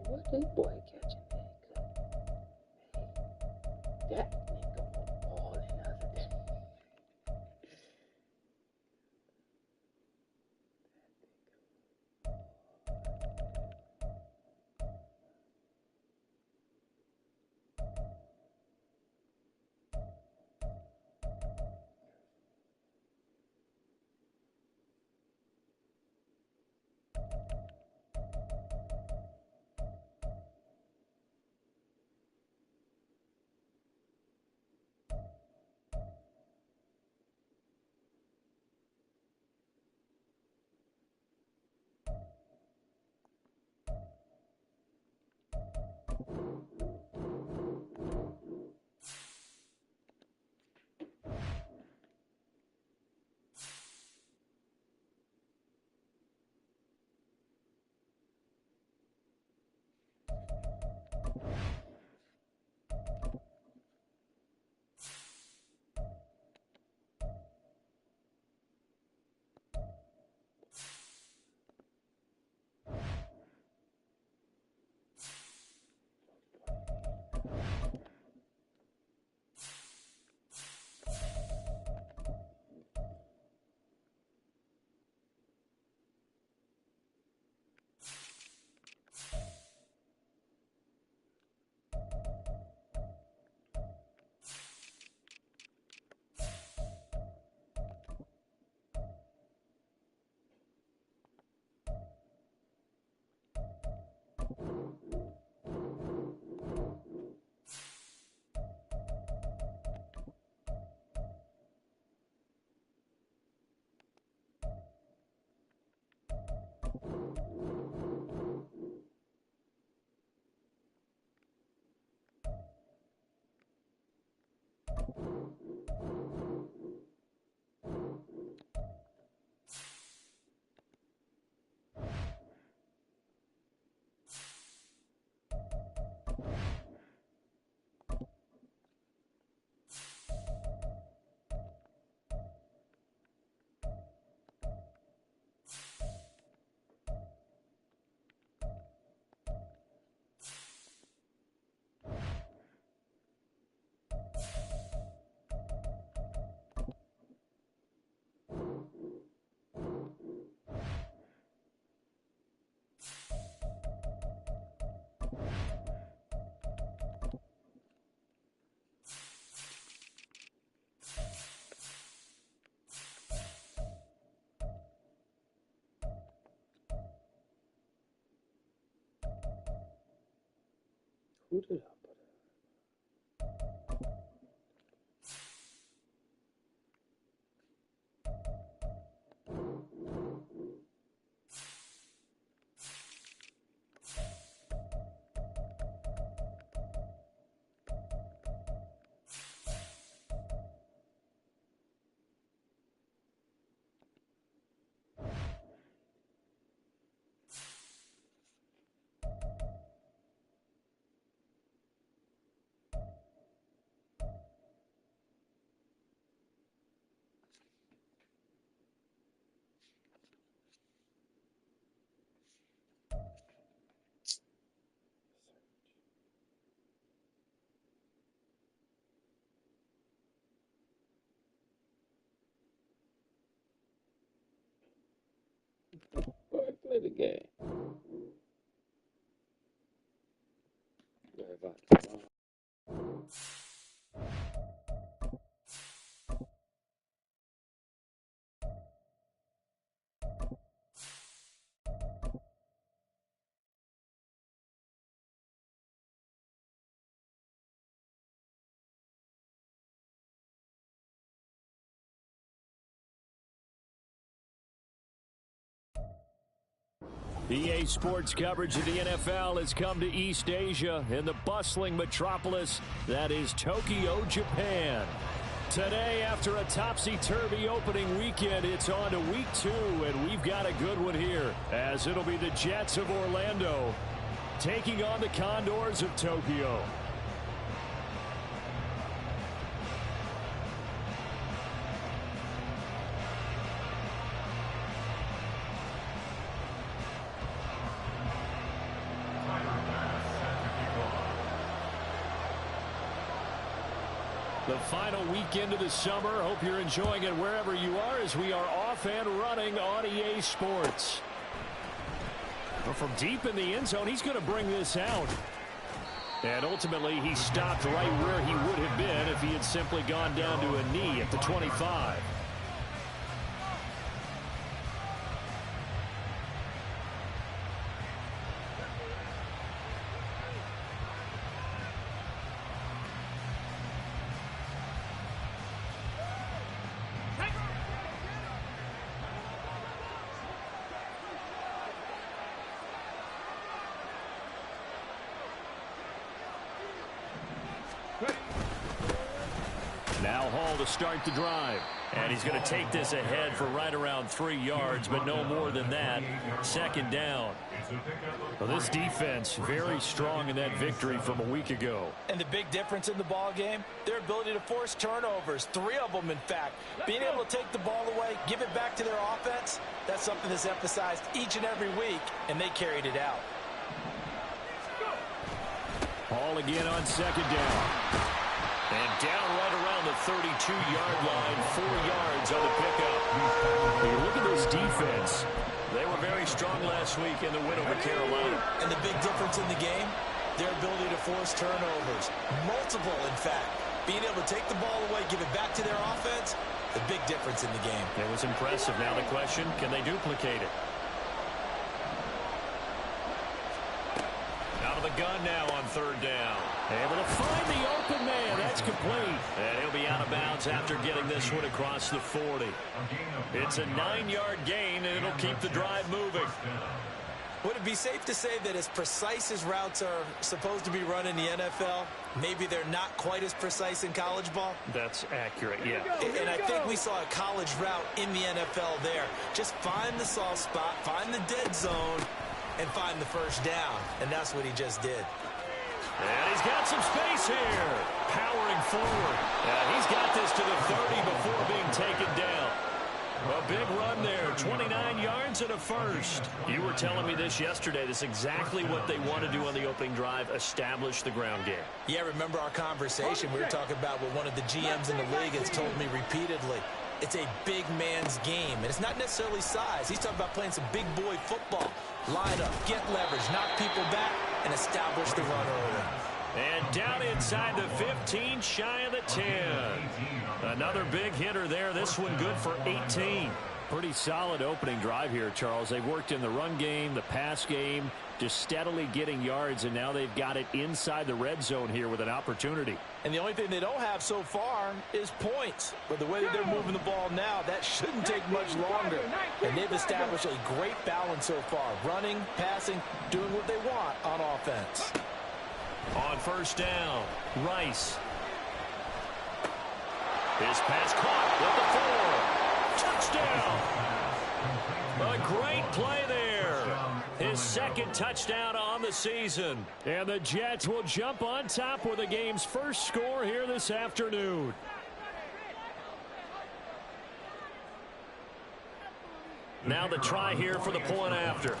What that boy catching that good? Hey, that nigga was balling the other day. Who did I put it? Play the game. EA Sports coverage of the NFL has come to East Asia in the bustling metropolis that is Tokyo, Japan. Today, after a topsy-turvy opening weekend, it's on to week 2, and we've got a good one here, as it'll be the Jets of Orlando taking on the Condors of Tokyo. The final weekend of the summer. Hope you're enjoying it wherever you are as we are off and running on EA Sports. Well, from deep in the end zone, he's going to bring this out. And ultimately, he stopped right where he would have been if he had simply gone down to a knee at the 25. Now Hall to start the drive. And he's going to take this ahead for right around 3 yards, but no more than that. Second down. Well, this defense very strong in that victory from a week ago. And the big difference in the ball game, their ability to force turnovers, 3 of them in fact. Being able to take the ball away, give it back to their offense, that's something that's emphasized each and every week, and they carried it out. Hall again on second down. And down right around the 32-yard line, 4 yards on the pickup. When you look at this defense, they were very strong last week in the win over Carolina. And the big difference in the game, their ability to force turnovers. Multiple, in fact. Being able to take the ball away, give it back to their offense, the big difference in the game. It was impressive. Now the question, can they duplicate it? Out of the gun now on third down. Able to find the open man. That's complete. And he'll be out of bounds after getting this one across the 40. It's a 9-yard gain, and it'll keep the drive moving. Would it be safe to say that as precise as routes are supposed to be run in the NFL, maybe they're not quite as precise in college ball? That's accurate, yeah. And I think we saw a college route in the NFL there. Just find the soft spot, find the dead zone, and find the first down. And that's what he just did. And he's got some space here. Powering forward. And he's got this to the 30 before being taken down. A big run there. 29 yards and a first. You were telling me this yesterday. This is exactly what they want to do on the opening drive. Establish the ground game. Yeah, remember our conversation. We were talking about what one of the GMs in the league has told me repeatedly. It's a big man's game. And it's not necessarily size. He's talking about playing some big boy football. Line up, get leverage, knock people back, and establish the run early. And down inside the 15, shy of the 10. Another big hitter there. This one good for 18. Pretty solid opening drive here, Charles. They've worked in the run game, the pass game, just steadily getting yards, and now they've got it inside the red zone here with an opportunity. And the only thing they don't have so far is points. But the way that they're moving the ball now, that shouldn't take much longer. And they've established a great balance so far. Running, passing, doing what they want on offense. On first down, Rice. His pass caught with the 4. Touchdown. A great play there. His second touchdown on the season. And the Jets will jump on top with the game's first score here this afternoon. Now the try here for the point after.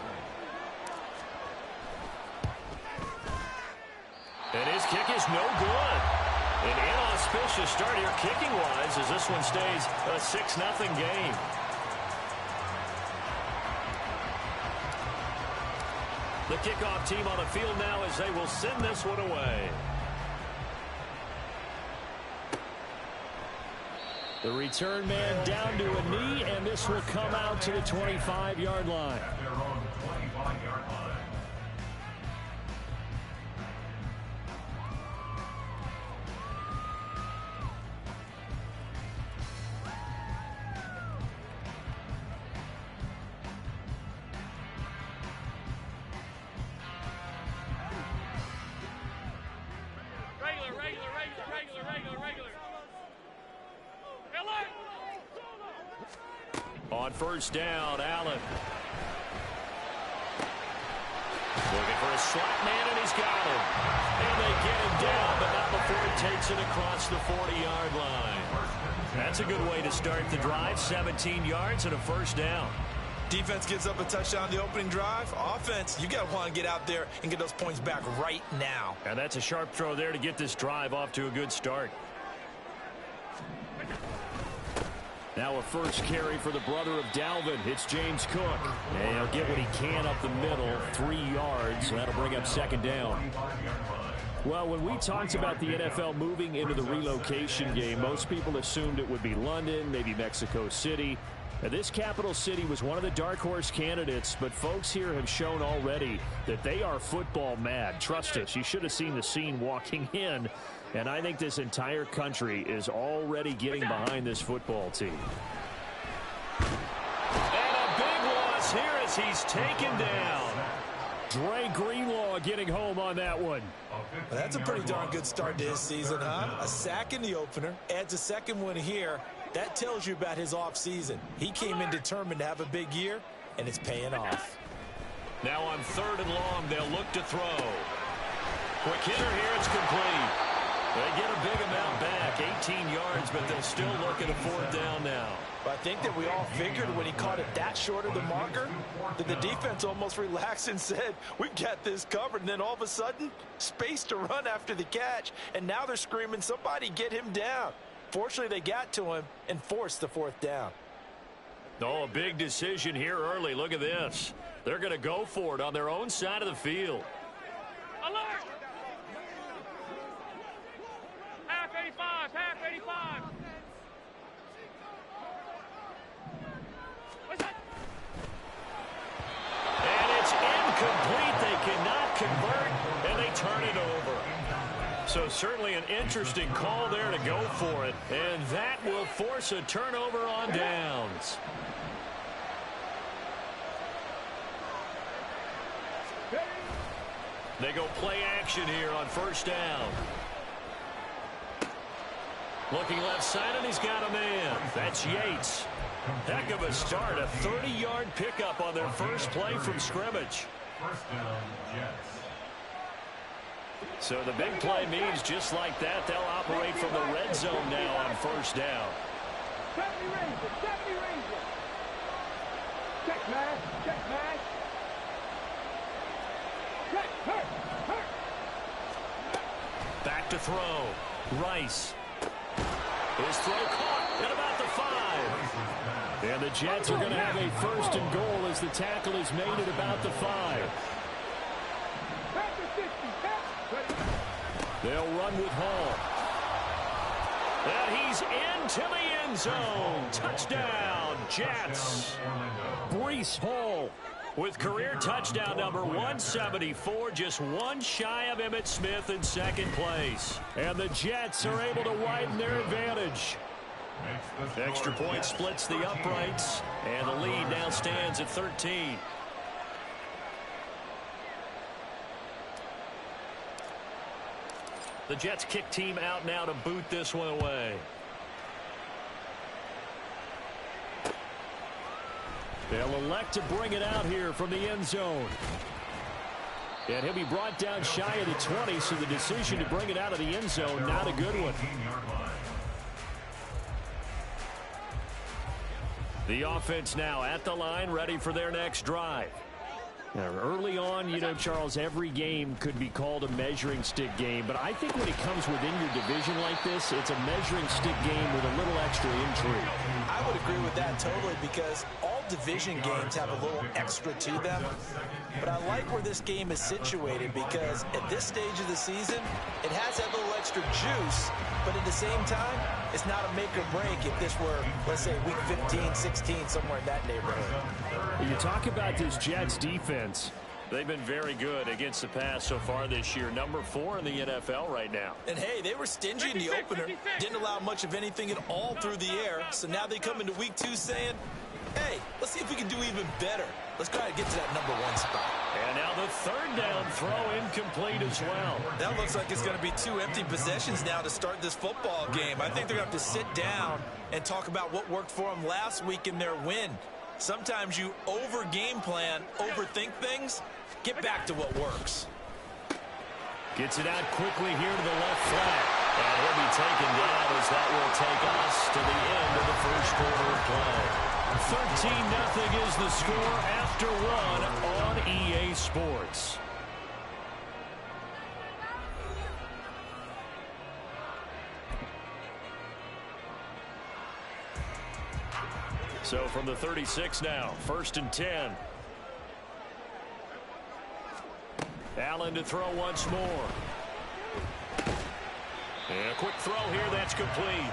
And his kick is no good. An inauspicious start here kicking-wise as this one stays a 6-0 game. The kickoff team on the field now as they will send this one away. The return man down to a knee, and this will come out to the 25-yard line. On first down, Allen. Looking for a slot man, and he's got him. And they get him down, but not before he takes it across the 40-yard line. That's a good way to start the drive. 17 yards and a first down. Defense gives up a touchdown the opening drive. Offense, you got to want to get out there and get those points back right now. And that's a sharp throw there to get this drive off to a good start. Now a first carry for the brother of Dalvin. It's James Cook. And he'll get what he can up the middle, 3 yards. That'll bring up second down. Well, when we talked about the NFL moving into the relocation game, most people assumed it would be London, maybe Mexico City. Now, this capital city was one of the dark horse candidates, but folks here have shown already that they are football mad. Trust us, you should have seen the scene walking in. And I think this entire country is already getting behind this football team. And a big loss here as he's taken down. Dre Greenlaw getting home on that one. Well, that's a pretty darn good start to his season, huh? A sack in the opener, adds a second one here. That tells you about his offseason. He came in determined to have a big year, and it's paying off. Now on 3rd and long, they'll look to throw. Quick hitter here, it's complete. They get a big amount back, 18 yards, but they'll still look at a 4th down now. But I think that we all figured when he caught it that short of the marker that the defense almost relaxed and said, we've got this covered. And then all of a sudden, space to run after the catch. And now they're screaming, somebody get him down. Fortunately, they got to him and forced the 4th down. Oh, a big decision here early. Look at this. They're going to go for it on their own side of the field. Alert! Half 85, half 85. And it's incomplete. They cannot convert, and they turn it over. So certainly an interesting call there to go for it, and that will force a turnover on downs. They go play action here on first down. Looking left side, and he's got a man. That's Yates. Heck of a start, a 30-yard pickup on their first play from scrimmage. First down, Jets. So the big play means just like that, they'll operate from the red zone now on first down. 70 Ranger, 70 Ranger. Check man, check man. Check, hurt. Back to throw. Rice. His throw caught at about the 5. And the Jets are going to have a first and goal as the tackle is made at about the 5. They'll run with Hall. And he's into the end zone. Touchdown, Jets. Breece Hall with career touchdown number 174, just one shy of Emmitt Smith in second place. And the Jets are able to widen their advantage. Extra point splits the uprights, and the lead now stands at 13. The Jets kick team out now to boot this one away. They'll elect to bring it out here from the end zone. And he'll be brought down shy of the 20, so the decision to bring it out of the end zone, not a good one. The offense now at the line, ready for their next drive. Now, early on, you know, Charles, every game could be called a measuring stick game, but I think when it comes within your division like this, it's a measuring stick game with a little extra intrigue. I would agree with that totally, because all division games have a little extra to them. But I like where this game is situated because at this stage of the season, it has that little extra juice, but at the same time, it's not a make or break if this were, let's say, week 15, 16, somewhere in that neighborhood. You talk about this Jets defense. They've been very good against the pass so far this year. Number 4 in the NFL right now. And, hey, they were stingy in the opener. Didn't allow much of anything at all through the air. So now they come into week 2 saying, hey, let's see if we can do even better. Let's try to get to that number 1 spot. And now the third down throw incomplete as well. That looks like it's going to be 2 empty possessions now to start this football game. I think they're going to have to sit down and talk about what worked for them last week in their win. Sometimes you over-game plan, overthink things. Get back to what works. Gets it out quickly here to the left flat. And he'll be taken down as that will take us to the end of the first quarter of play. 13-0 is the score after 1 on EA Sports. So from the 36 now, 1st and 10. Allen to throw once more. And a quick throw here, that's complete.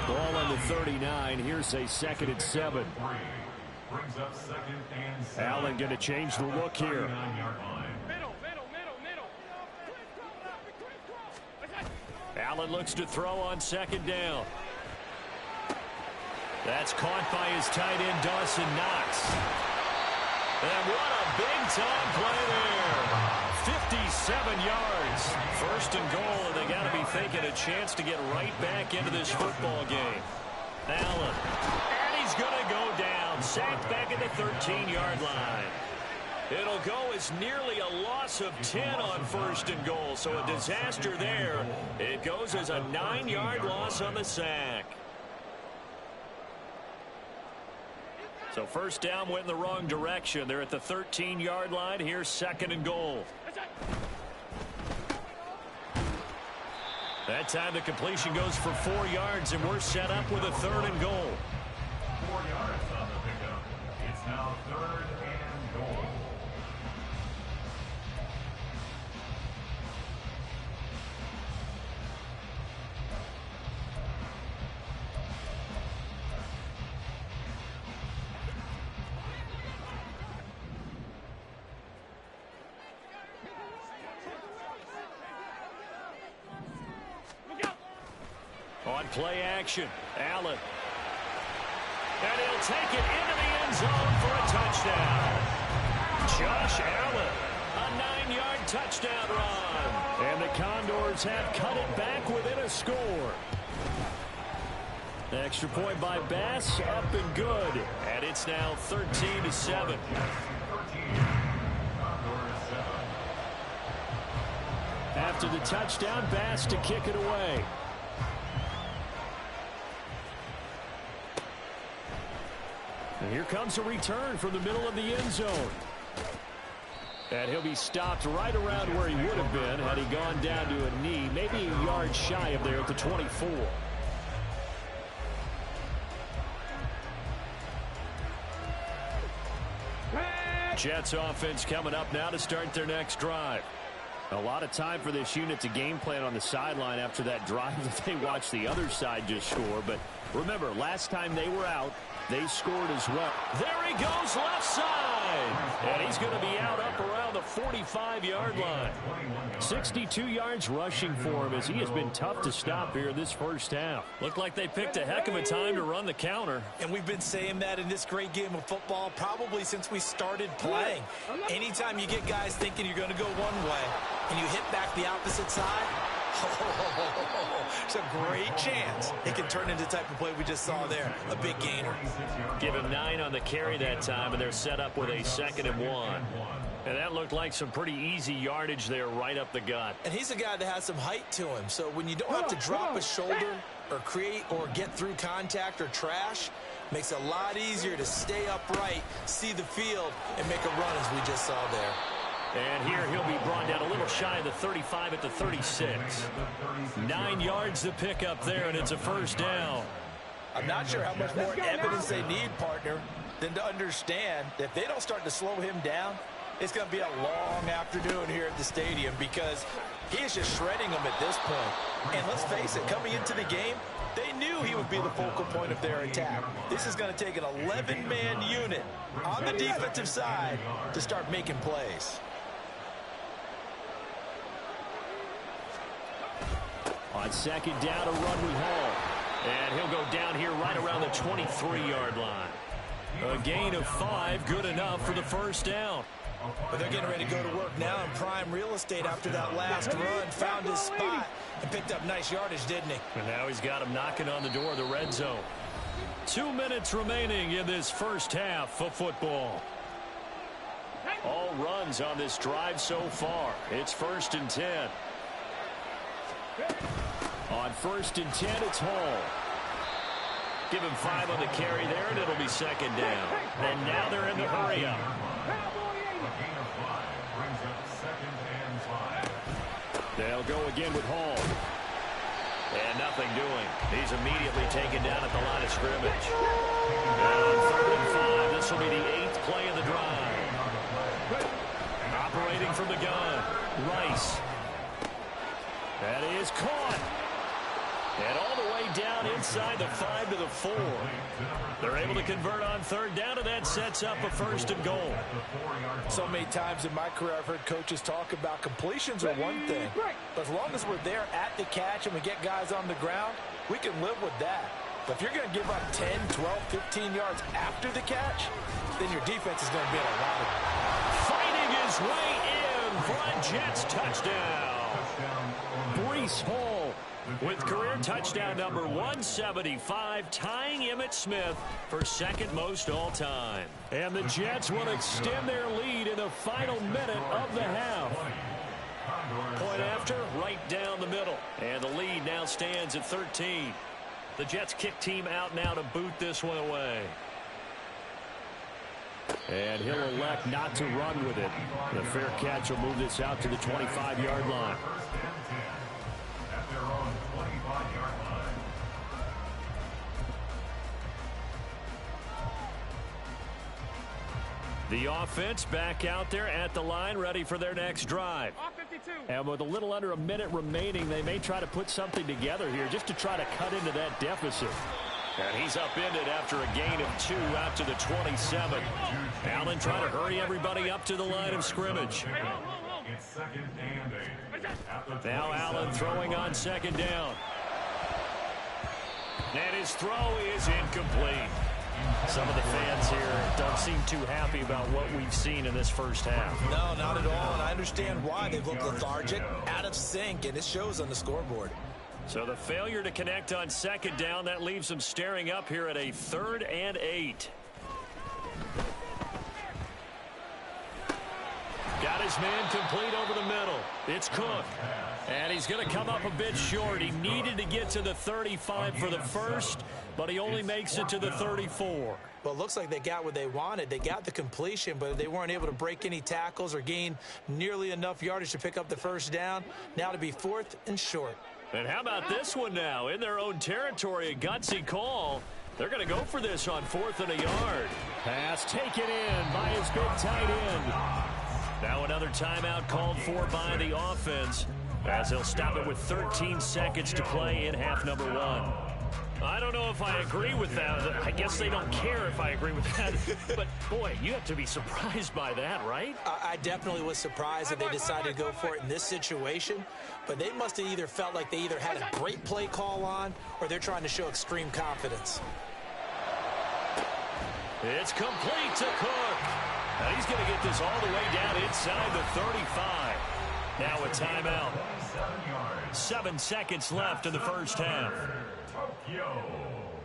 Ball on the 39. Here's a 2nd and 7. Allen going to change the look here. Allen looks to throw on 2nd down. That's caught by his tight end, Dawson Knox. And what a big-time play there. 57 yards. 1st and goal, and they got to be thinking a chance to get right back into this football game. Allen. And he's going to go down. Sacked back at the 13-yard line. It'll go as nearly a loss of 10 on 1st and goal, so a disaster there. It goes as a 9-yard loss on the sack. So 1st down went in the wrong direction. They're at the 13-yard line. Here's 2nd and goal. That time the completion goes for 4 yards, and we're set up with a 3rd and goal. 4 yards on the pickup. It's now 3rd and goal. On play action, Allen. And he'll take it into the end zone for a touchdown. Josh Allen, a 9-yard touchdown run. And the Condors have cut it back within a score. Extra point by Bass, up and good. And it's now 13-7. After the touchdown, Bass to kick it away. And here comes a return from the middle of the end zone. And he'll be stopped right around where he would have been had he gone down to a knee, maybe a yard shy of there at the 24. Jets offense coming up now to start their next drive. A lot of time for this unit to game plan on the sideline after that drive that they watched the other side just score. But remember, last time they were out, they scored as well. There he goes, left side. And he's going to be out up around the 45-yard line. 62 yards rushing for him as he has been tough to stop here this first half. Looked like they picked a heck of a time to run the counter. And we've been saying that in this great game of football probably since we started playing. Anytime you get guys thinking you're going to go one way and you hit back the opposite side, it's a great chance it can turn into the type of play we just saw there, a big gainer. Give him 9 on the carry that time, and they're set up with a 2nd and 1. And that looked like some pretty easy yardage there right up the gut. And he's a guy that has some height to him, so when you don't have to drop a shoulder or create or get through contact or trash, makes it a lot easier to stay upright, see the field, and make a run as we just saw there. And here he'll be brought down a little shy of the 35 at the 36. 9 yards to pick up there, and it's a first down. I'm not sure how much more evidence they need, partner, than to understand that if they don't start to slow him down, it's going to be a long afternoon here at the stadium because he is just shredding them at this point. And let's face it, coming into the game, they knew he would be the focal point of their attack. This is going to take an 11-man unit on the defensive side to start making plays. On second down, a run with Hall. And he'll go down here right around the 23-yard line. A gain of 5, good enough for the first down. But they're getting ready to go to work now in prime real estate after that last run. Found his spot and picked up nice yardage, didn't he? And now he's got him knocking on the door of the red zone. 2 minutes remaining in this first half of football. All runs on this drive so far. It's 1st and 10. On 1st and 10, it's Hall. Give him 5 on the carry there, and it'll be second down. And now they're in the hurry-up. They'll go again with Hall. And nothing doing. He's immediately taken down at the line of scrimmage. And on 3rd and 5, this will be the 8th play of the drive. Operating from the gun, Rice. That is caught. And all the way down inside the 5 to the 4. They're able to convert on 3rd down, and that sets up a 1st and goal. So many times in my career I've heard coaches talk about completions are one thing. But as long as we're there at the catch and we get guys on the ground, we can live with that. But if you're going to give up 10, 12, 15 yards after the catch, then your defense is going to be in a lot of... Fighting his way in for a Jets touchdown. Breece Hall with career touchdown number 175, tying Emmitt Smith for 2nd most all time. And the Jets will extend their lead in the final minute of the half. Point after, right down the middle. And the lead now stands at 13. The Jets kick team out now to boot this one away. And he'll elect not to run with it. The fair catch will move this out to the 25-yard line. The offense back out there at the line, ready for their next drive. And with a little under a minute remaining, they may try to put something together here just to try to cut into that deficit. And he's upended after a gain of 2 out to the 27. Allen trying to hurry everybody up to the line of scrimmage. It's 2nd and 8. Now Allen throwing on 2nd down. And his throw is incomplete. Some of the fans here don't seem too happy about what we've seen in this first half. No, not at all, and I understand why. They've looked lethargic, out of sync, and it shows on the scoreboard. So the failure to connect on 2nd down, that leaves them staring up here at a 3rd and 8. Got his man complete over the middle. It's Cook. And he's going to come up a bit short. He needed to get to the 35 for the first, but he only makes it to the 34. Well, it looks like they got what they wanted. They got the completion, but they weren't able to break any tackles or gain nearly enough yardage to pick up the first down. Now to be 4th and short. And how about this one now? In their own territory, a gutsy call. They're going to go for this on 4th and a yard. Pass taken in by his big tight end. Now another timeout called for by the offense, as they'll stop it with 13 seconds to play in half number 1. I don't know if I agree with that. I guess they don't care if I agree with that. But, boy, you have to be surprised by that, right? I definitely was surprised that they decided to go for it in this situation. But they must have either felt like they either had a great play call on or they're trying to show extreme confidence. It's complete to Cook. Now he's going to get this all the way down inside the 35. Now a timeout. 7 seconds left in the first half. Tokyo,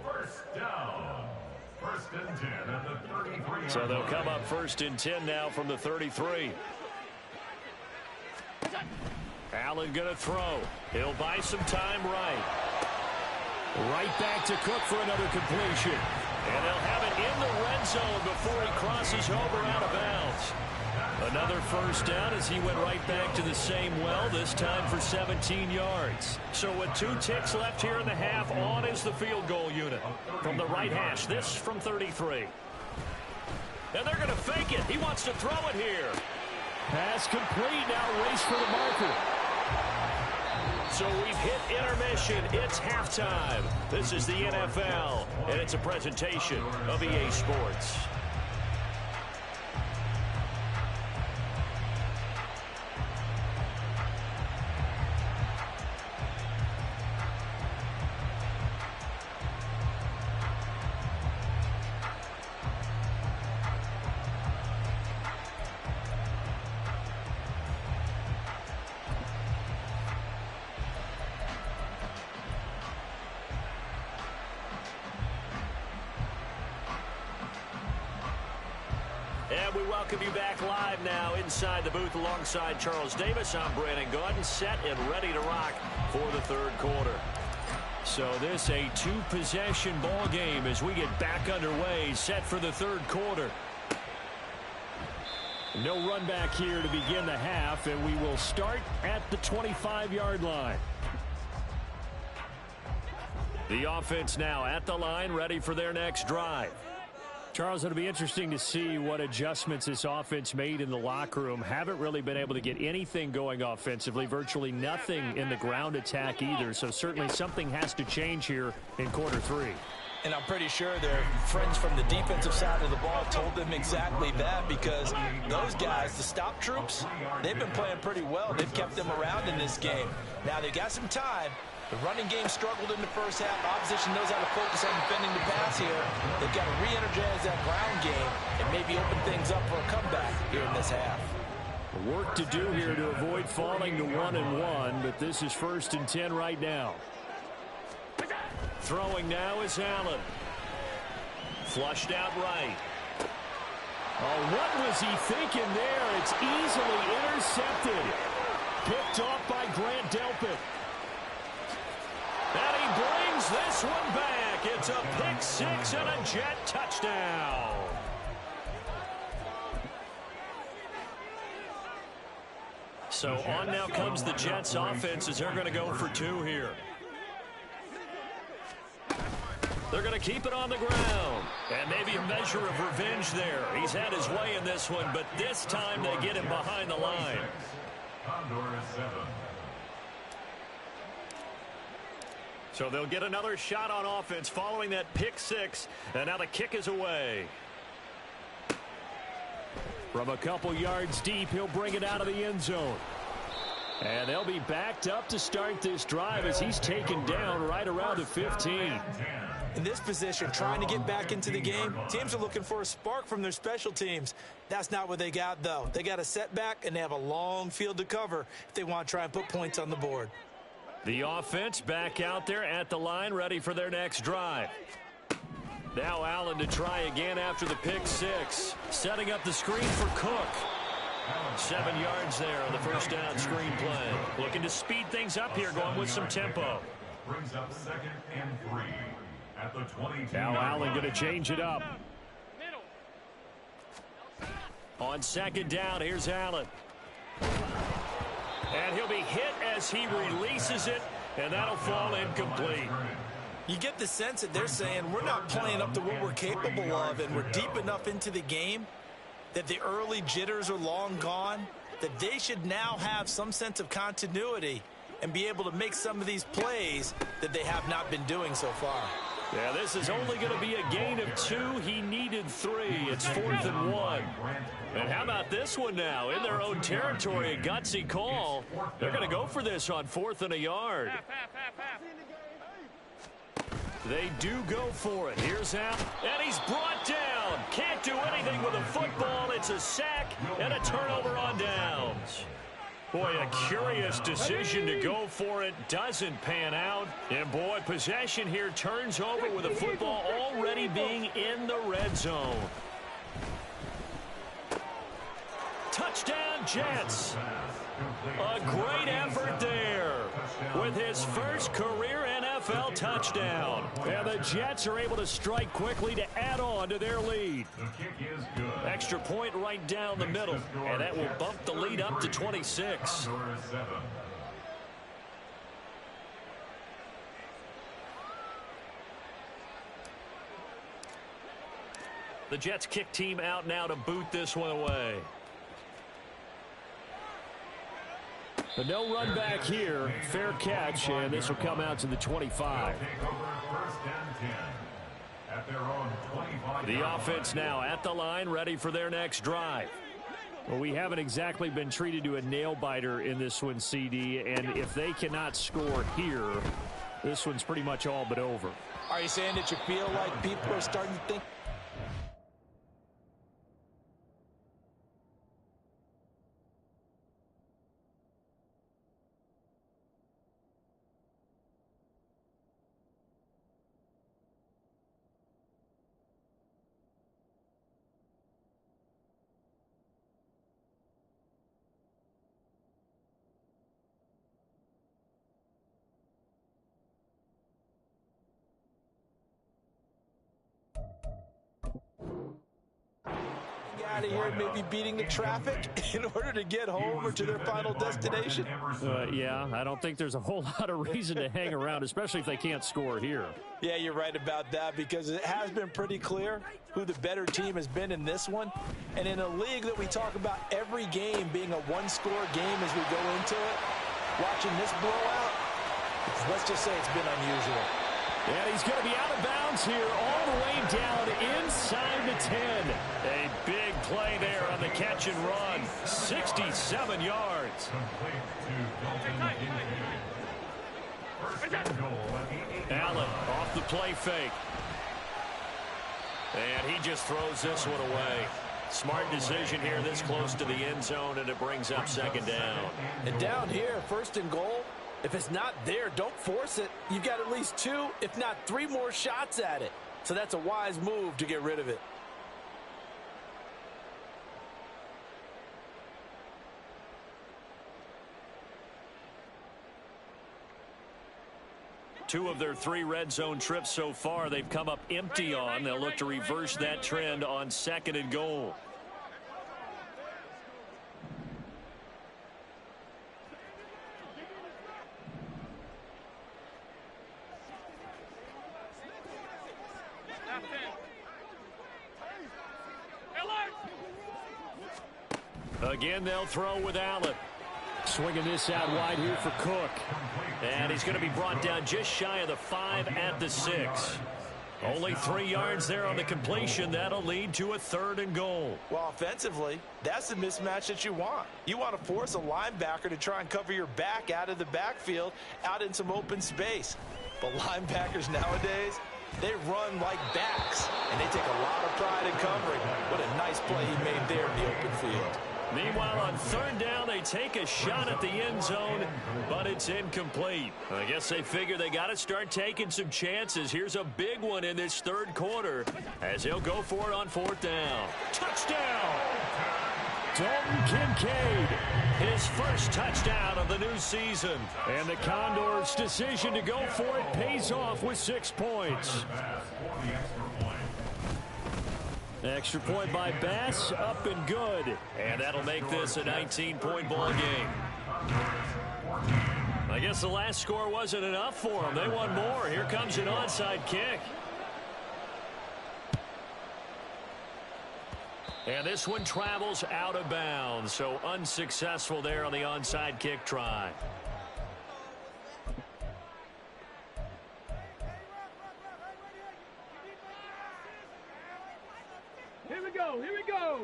first down. 1st and 10 at the 33. So they'll come up 1st and 10 now from the 33. Allen going to throw. He'll buy some time right. Right back to Cook for another completion. And they'll have it in the red zone before he crosses over out of bounds. Another first down as he went right back to the same well, this time for 17 yards. So with 2 ticks left here in the half, on is the field goal unit. From the right hash, this from 33. And they're going to fake it. He wants to throw it here. Pass complete. Now race for the marker. So we've hit intermission. It's halftime. This is the NFL, and it's a presentation of EA Sports. And we welcome you back live now inside the booth alongside Charles Davis. I'm Brandon Gaudin, set and ready to rock for the third quarter. So this a 2-possession ball game as we get back underway, set for the third quarter. No run back here to begin the half, and we will start at the 25-yard line. The offense now at the line, ready for their next drive. Charles, it'll be interesting to see what adjustments this offense made in the locker room. Haven't really been able to get anything going offensively, virtually nothing in the ground attack either. So certainly something has to change here in quarter 3. And I'm pretty sure their friends from the defensive side of the ball told them exactly that, because those guys, the stop troops, they've been playing pretty well. They've kept them around in this game. Now they've got some time. The running game struggled in the first half. Opposition knows how to focus on defending the pass here. They've got to re-energize that ground game and maybe open things up for a comeback here in this half. Work to do here to avoid falling to 1-1, but this is 1st and 10 right now. Throwing now is Allen. Flushed out right. Oh, what was he thinking there? It's easily intercepted. Picked off by Grant Delpit. And he brings this one back. It's a pick 6 and a Jet touchdown. So on now comes the Jets offense as they're going to go for 2 here. They're going to keep it on the ground. And maybe a measure of revenge there. He's had his way in this one, but this time they get him behind the line. Condor 7. So they'll get another shot on offense following that pick 6. And now the kick is away. From a couple yards deep, he'll bring it out of the end zone. And they'll be backed up to start this drive as he's taken down right around the 15. In this position, trying to get back into the game, teams are looking for a spark from their special teams. That's not what they got, though. They got a setback, and they have a long field to cover if they want to try and put points on the board. The offense back out there at the line, ready for their next drive. Now Allen to try again after the pick 6. Setting up the screen for Cook. 7 yards there on the first down screen play. Looking to speed things up here, going with some tempo. Brings up 2nd and 3 at the 22. Now Allen going to change it up. On 2nd down, here's Allen. And he'll be hit as he releases it, and that'll fall incomplete. You get the sense that they're saying we're not playing up to what we're capable of, and we're deep enough into the game that the early jitters are long gone, that they should now have some sense of continuity and be able to make some of these plays that they have not been doing so far. Yeah, this is only going to be a gain of 2. He needed 3. It's 4th and 1. And how about this one now? In their own territory, a gutsy call. They're going to go for this on 4th and a yard. They do go for it. Here's Al. And he's brought down. Can't do anything with a football. It's a sack and a turnover on downs. Boy, a curious decision to go for it. Doesn't pan out. And boy, possession here turns over with the football already being in the red zone. Touchdown, Jets. A great effort there with his first career NFL touchdown. And the Jets are able to strike quickly to add on to their lead. The kick is good. Extra point right down the middle, and that will bump the lead up to 26. Condors 7. The Jets kick team out now to boot this one away. But no run back here. Fair catch, and this will come out to the 25. Take over first and 10 at their own 25. The offense now at the line, ready for their next drive. Well, we haven't exactly been treated to a nail-biter in this one, CD, and if they cannot score here, this one's pretty much all but over. Are you saying that you feel like people are starting to think? Out of here, maybe beating the traffic in order to get home or to their final destination? Yeah, I don't think there's a whole lot of reason to hang around, especially if they can't score here. Yeah, you're right about that, because it has been pretty clear who the better team has been in this one. And in a league that we talk about every game being a one-score game as we go into it, watching this blowout, let's just say it's been unusual. And he's going to be out of bounds here all the way down inside the 10. A big play there on the catch and run. 67 yards. Complete to Dalton Kincaid. First and goal at the 8. Allen off the play fake. And he just throws this one away. Smart decision here this close to the end zone, and it brings up second down. And down here, first and goal, if it's not there, don't force it. You've got at least 2, if not 3 more shots at it. So that's a wise move to get rid of it. Two of their 3 red zone trips so far, they've come up empty on. They'll look to reverse that trend on second and goal. Again, they'll throw with Allen. Swinging this out wide here for Cook. And he's going to be brought down just shy of the 5 at the 6. Only 3 yards there on the completion. That'll lead to a third and goal. Well, offensively, that's the mismatch that you want. You want to force a linebacker to try and cover your back out of the backfield, out in some open space. But linebackers nowadays, they run like backs, and they take a lot of pride in covering. What a nice play he made there in the open field. Meanwhile, on third down, they take a shot at the end zone, but it's incomplete. I guess they figure they got to start taking some chances. Here's a big one in this third quarter as he'll go for it on fourth down. Touchdown! Dalton Kincaid, his first touchdown of the new season. And the Condors' decision to go for it pays off with 6 points. Extra point by Bass, up and good. And that'll make this a 19-point ball game. I guess the last score wasn't enough for them. They want more. Here comes an onside kick. And this one travels out of bounds, so unsuccessful there on the onside kick try. Here we go, here we go.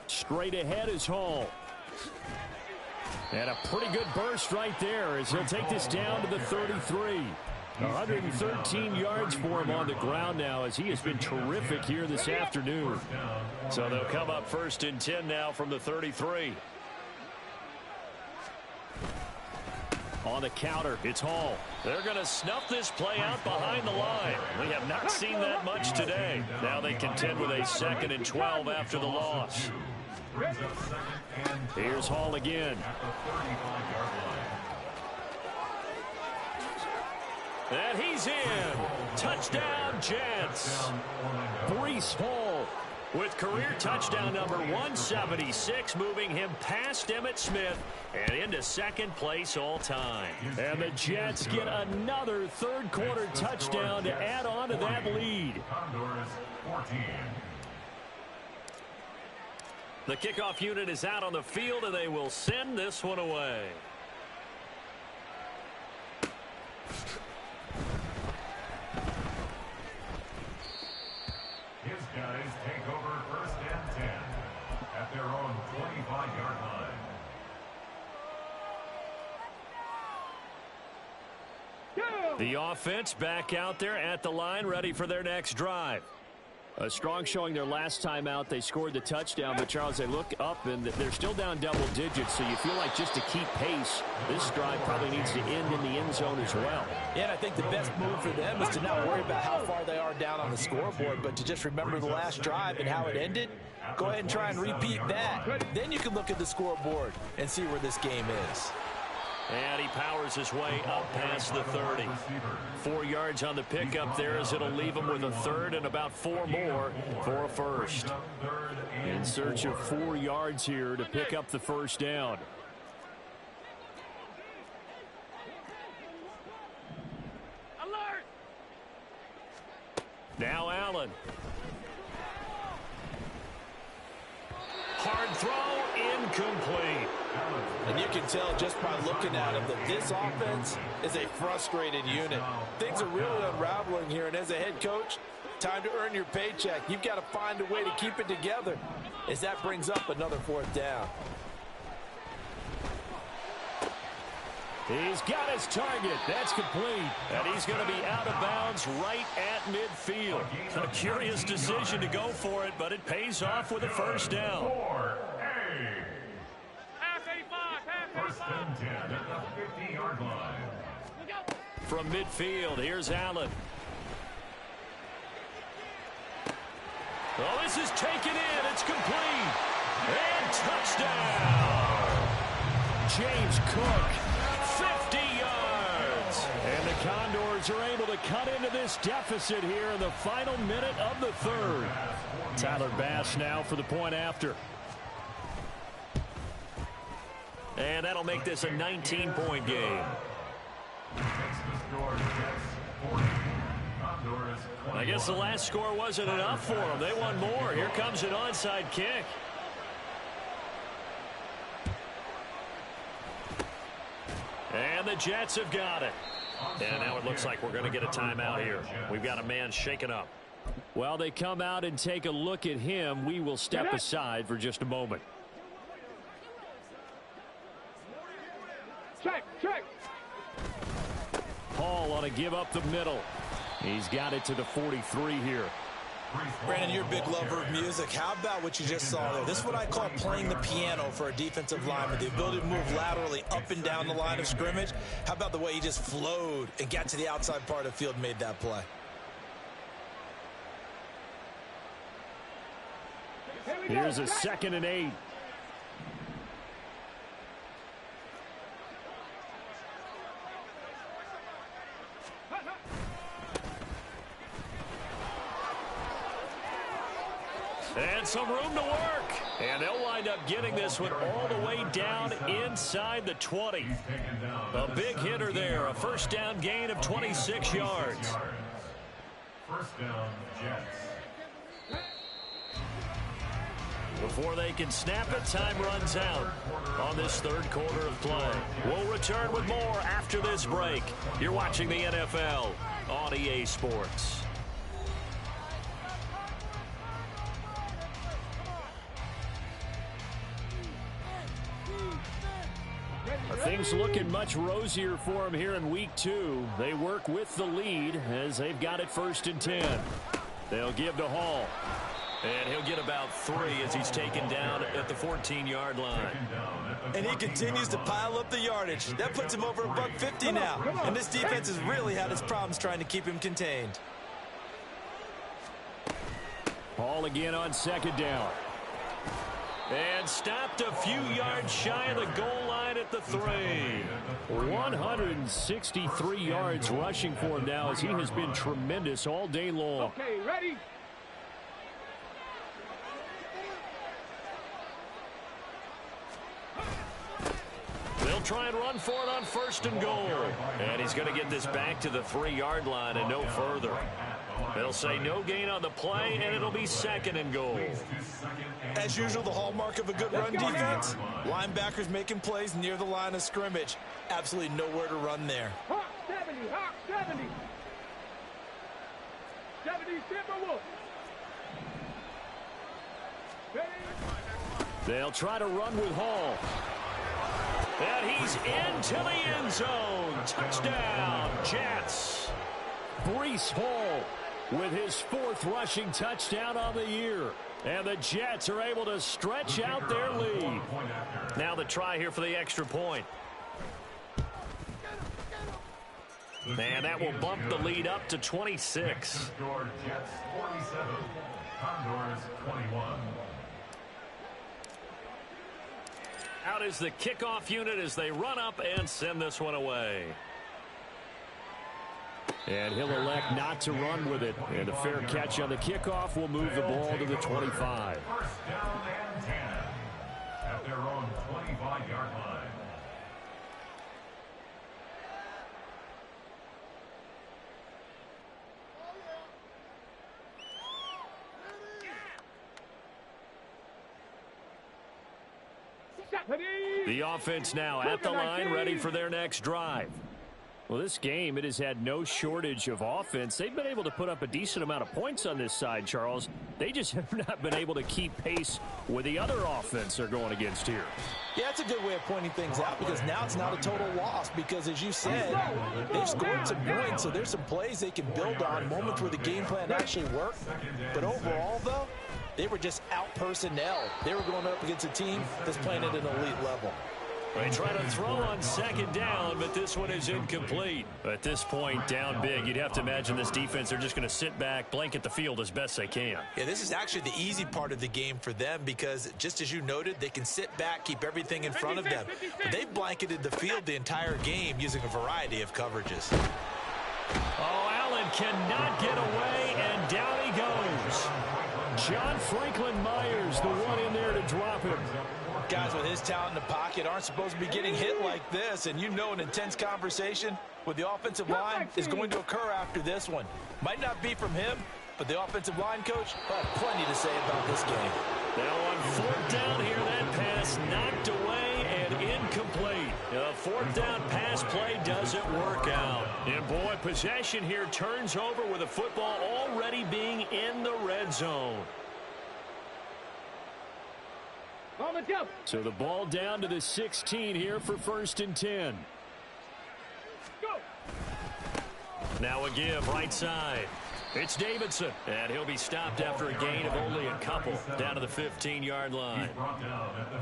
Straight ahead is Hall. And a pretty good burst right there as he'll take this down to the 33. 113 yards for him on the ground now as he has been terrific here this afternoon. So they'll come up first and 10 now from the 33. On the counter, it's Hall. They're going to snuff this play out behind the line. We have not seen that much today. Now they contend with a 2nd and 12 after the loss. Here's Hall again. And he's in. Touchdown, Jets. Breece Hall with career touchdown number 176, moving him past Emmitt Smith and into 2nd place all time. And the Jets get another third-quarter touchdown to add on to that lead. The kickoff unit is out on the field, and they will send this one away. His guys take over 1st and 10 at their own 25-yard line. The offense back out there at the line, ready for their next drive. A strong showing their last time out. They scored the touchdown, but Charles, they look up and they're still down double digits, so you feel like just to keep pace, this drive probably needs to end in the end zone as well. Yeah, and I think the best move for them is to not worry about how far they are down on the scoreboard, but to just remember the last drive and how it ended. Go ahead and try and repeat that. Then you can look at the scoreboard and see where this game is. And he powers his way up past the 30. 4 yards on the pickup there as it'll leave him with a 3rd and about 4 more for a 1st. In search of 4 yards here to pick up the 1st down. Alert! Now Allen. Hard throw, incomplete. And you can tell just by looking at him that this offense is a frustrated unit. Things are really unraveling here, and as a head coach, time to earn your paycheck. You've got to find a way to keep it together as that brings up another 4th down. He's got his target. That's complete. And he's going to be out of bounds right at midfield. A curious decision to go for it, but it pays off with a 1st down. 1st and 10 at the 50-yard line. From midfield, here's Allen. Oh, this is taken in. It's complete. And touchdown. James Cook, 50 yards. And the Condors are able to cut into this deficit here in the final minute of the 3rd. Tyler Bass now for the point after. And that'll make this a 19-point game. I guess the last score wasn't enough for them. They want more. Here comes an onside kick. And the Jets have got it. And now it looks like we're going to get a timeout here. We've got a man shaken up. Well, they come out and take a look at him. We will step aside for just a moment. Check. Hall on a give up the middle. He's got it to the 43 here. Brandon, you're a big lover of music. How about what you just saw there? This is what I call playing the piano for a defensive lineman. The ability to move laterally up and down the line of scrimmage. How about the way he just flowed and got to the outside part of the field and made that play? Here's a 2nd and 8. And some room to work. And they'll wind up getting this one all the way down inside the 20. A big hitter there. A 1st down gain of 26 yards. 1st down, Jets. Before they can snap it, time runs out on this 3rd quarter of play. We'll return with more after this break. You're watching the NFL on EA Sports. Things looking much rosier for them here in week 2. They work with the lead as they've got it 1st and 10. They'll give to Hall. And he'll get about 3 as he's taken down at the 14-yard line. And he continues to pile up the yardage. That puts him over $150 now. And this defense has really had its problems trying to keep him contained. Ball again on 2nd down. And stopped a few yards shy of the goal line at the 3. 163 yards rushing for him now as he has been tremendous all day long. Okay, ready? They'll try and run for it on 1st and goal. And he's going to get this back to the 3-yard line and no further. They'll say no gain on the play, and it'll be 2nd and goal. As usual, the hallmark of a good run defense, linebackers making plays near the line of scrimmage. Absolutely nowhere to run there. Hawk 70, Hawk 70. 70 Timberwolves. They'll try to run with Hall. And he's into the end zone. Touchdown, Jets. Breece Hall with his 4th rushing touchdown on the year. And the Jets are able to stretch out their lead. Now the try here for the extra point. And that will bump the lead up to 26. Jets 47, Condors 21. Out is the kickoff unit as they run up and send this one away. And he'll elect not to run with it. And a fair catch on the kickoff will move the ball to the 25. First down and 10 at their own 25-yard line. The offense now at the line, ready for their next drive. Well, this game, it has had no shortage of offense. They've been able to put up a decent amount of points on this side, Charles. They just have not been able to keep pace with the other offense they're going against here. Yeah, it's a good way of pointing things out because now it's not a total loss because, as you said, they've scored some points, so there's some plays they can build on, moments where the game plan actually worked. But overall, though, they were just out-personnel. They were going up against a team that's playing at an elite level. They try to throw on 2nd down, but this one is incomplete. At this point, down big, you'd have to imagine this defense, they're just going to sit back, blanket the field as best they can. Yeah, this is actually the easy part of the game for them because, just as you noted, they can sit back, keep everything in front of them. But they've blanketed the field the entire game using a variety of coverages. Oh, Allen cannot get away, and down he goes. John Franklin Myers, the one in there to drop him. Guys with his talent in the pocket aren't supposed to be getting hit like this, and you know an intense conversation with the offensive line is going to occur after this one. Might not be from him, but the offensive line coach will have plenty to say about this game. Now on 4th down here, that pass knocked away and incomplete. A 4th down pass play doesn't work out. And boy, possession here turns over with the football already being in the red zone. So the ball down to the 16 here for 1st and 10. Go. Now a give right side. It's Davidson, and he'll be stopped after a gain of only a couple down to the 15-yard line.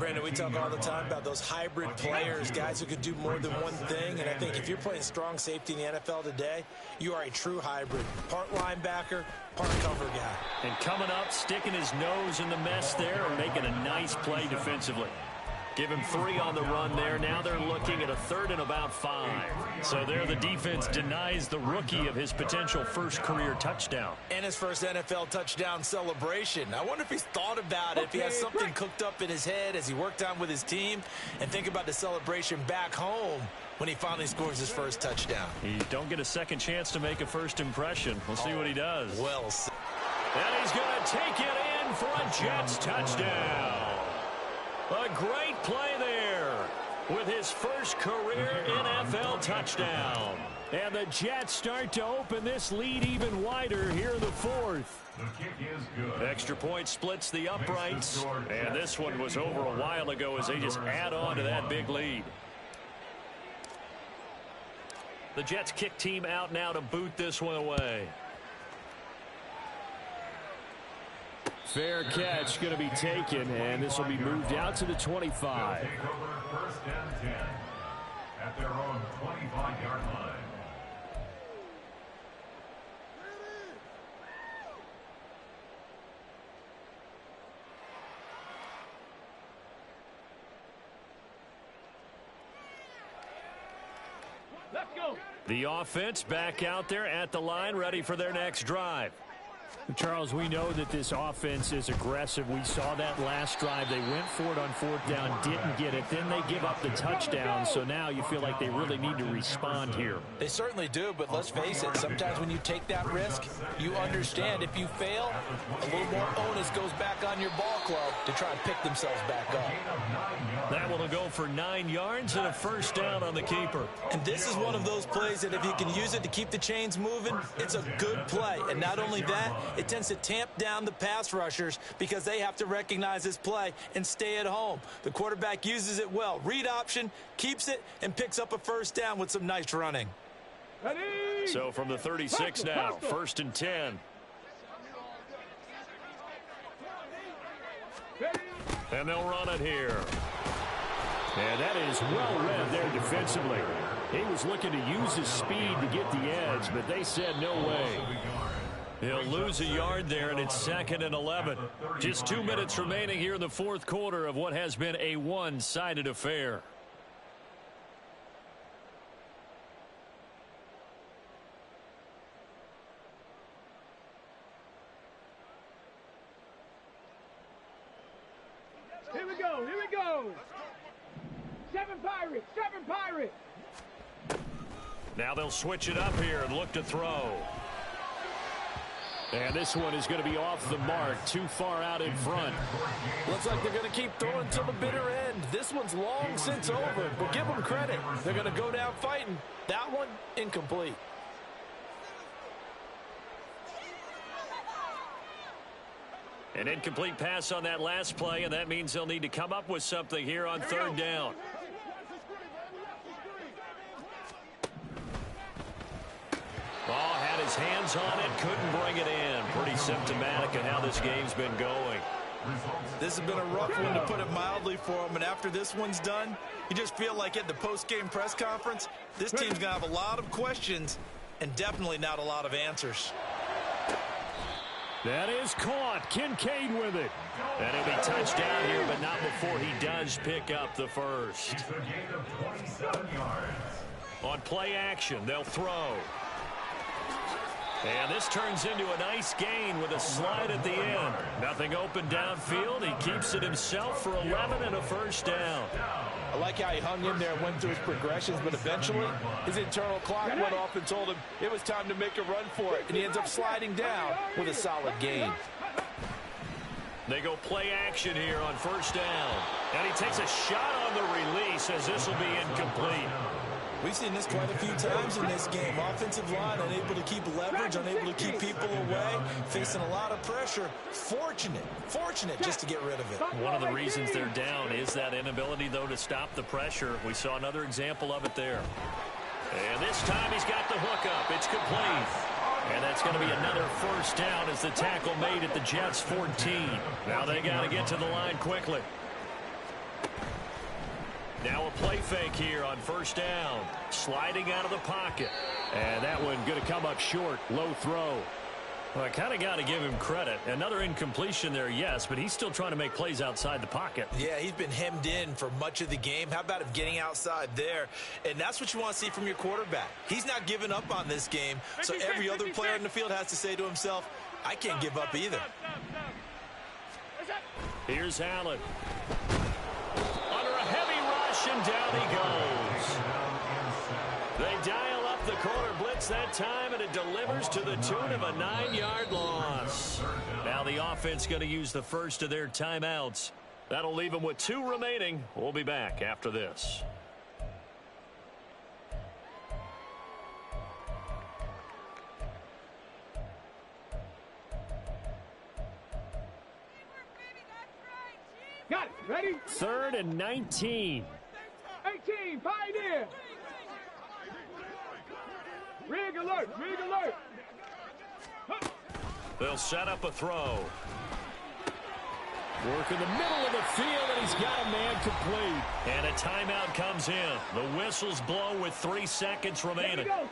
Brandon, we talk all the time about those hybrid players, guys who can do more than one thing, and I think if you're playing strong safety in the NFL today, you are a true hybrid. Part linebacker, part cover guy. And coming up, sticking his nose in the mess there and making a nice play defensively. Give him 3 on the run there. Now they're looking at a 3rd and about 5. So there the defense denies the rookie of his potential first career touchdown. And his first NFL touchdown celebration. I wonder if he's thought about it, if he has something cooked up in his head as he worked on with his team, and think about the celebration back home when he finally scores his first touchdown. You don't get a second chance to make a first impression. We'll see what he does. Well said. And he's going to take it in for a Jets touchdown. A great play there with his first career NFL touchdown. And the Jets start to open this lead even wider here in the 4th. The kick is good. Extra point splits the uprights. And this one was over a while ago as they just add on to that big lead. The Jets kick team out now to boot this one away. Fair catch going to be taken, and this will be moved out to the 25. Take over 1st and 10 at their own 25-yard line. Let's go. The offense back out there at the line, ready for their next drive. Charles, we know that this offense is aggressive. We saw that last drive. They went for it on 4th down, didn't get it. Then they give up the touchdown, so now you feel like they really need to respond here. They certainly do, but let's face it, sometimes when you take that risk, you understand if you fail, a little more onus goes back on your ball club to try and pick themselves back up. That will go for 9 yards and a 1st down on the keeper. And this is one of those plays that if you can use it to keep the chains moving, it's a good play. And not only that, it tends to tamp down the pass rushers because they have to recognize this play and stay at home. The quarterback uses it well. Read option, keeps it, and picks up a 1st down with some nice running. Ready. So from the 36 now, 1st and 10. Ready. And they'll run it here. And that is well read there defensively. He was looking to use his speed to get the edge, but they said no way. He'll lose a yard there, and it's 2nd and 11. Just 2 minutes remaining here in the 4th quarter of what has been a one-sided affair. Here we go. Here we go. 7 Pirates. 7 Pirates. Now they'll switch it up here and look to throw. And this one is going to be off the mark, too far out in front. Looks like they're going to keep throwing till the bitter end. This one's long since over, but give them credit. They're going to go down fighting. That one, incomplete. An incomplete pass on that last play, and that means they'll need to come up with something here on 3rd down. Ball had his hands on it, couldn't bring it in. Pretty symptomatic of how this game's been going. This has been a rough one, to put it mildly, for him. And after this one's done, you just feel like at the post-game press conference, this team's going to have a lot of questions and definitely not a lot of answers. That is caught. Kincaid with it. And he'll be touched down here, but not before he does pick up the 1st. It's a gain of 27 yards. On play action, they'll throw. And this turns into a nice gain with a slide at the end. Nothing open downfield. He keeps it himself for 11 and a 1st down. I like how he hung in there and went through his progressions, but eventually his internal clock went off and told him it was time to make a run for it, and he ends up sliding down with a solid gain. They go play action here on 1st down. And he takes a shot on the release as this will be incomplete. We've seen this quite a few times in this game. Offensive line unable to keep leverage, unable to keep people away, facing a lot of pressure. Fortunate just to get rid of it. One of the reasons they're down is that inability, though, to stop the pressure. We saw another example of it there. And this time he's got the hook up. It's complete. And that's going to be another 1st down as the tackle made at the Jets' 14. Now they got to get to the line quickly. Now a play fake here on 1st down. Sliding out of the pocket. And that one going to come up short. Low throw. Well, I kind of got to give him credit. Another incompletion there, yes, but he's still trying to make plays outside the pocket. Yeah, he's been hemmed in for much of the game. How about him getting outside there? And that's what you want to see from your quarterback. He's not giving up on this game, so every other player in the field has to say to himself, I can't give up either. Here's Allen. Under a heavy rush, and down he goes. They dial up the corner blitz that time, and it delivers to the tune of a 9-yard loss. Now the offense going to use the first of their timeouts. That'll leave them with 2 remaining. We'll be back after this. Got it. Ready? 3rd and 19. 18. Pioneer. Rig alert. Rig alert. They'll set up a throw. Working the middle of the field, and he's got a man complete. And a timeout comes in. The whistles blow with 3 seconds remaining. Go.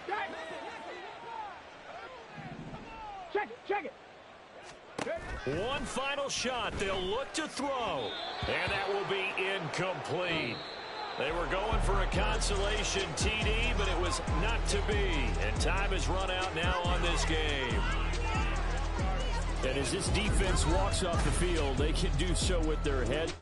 Check it. Check it. One final shot. They'll look to throw. And that will be incomplete. They were going for a consolation TD, but it was not to be. And time has run out now on this game. And as this defense walks off the field, they can do so with their head.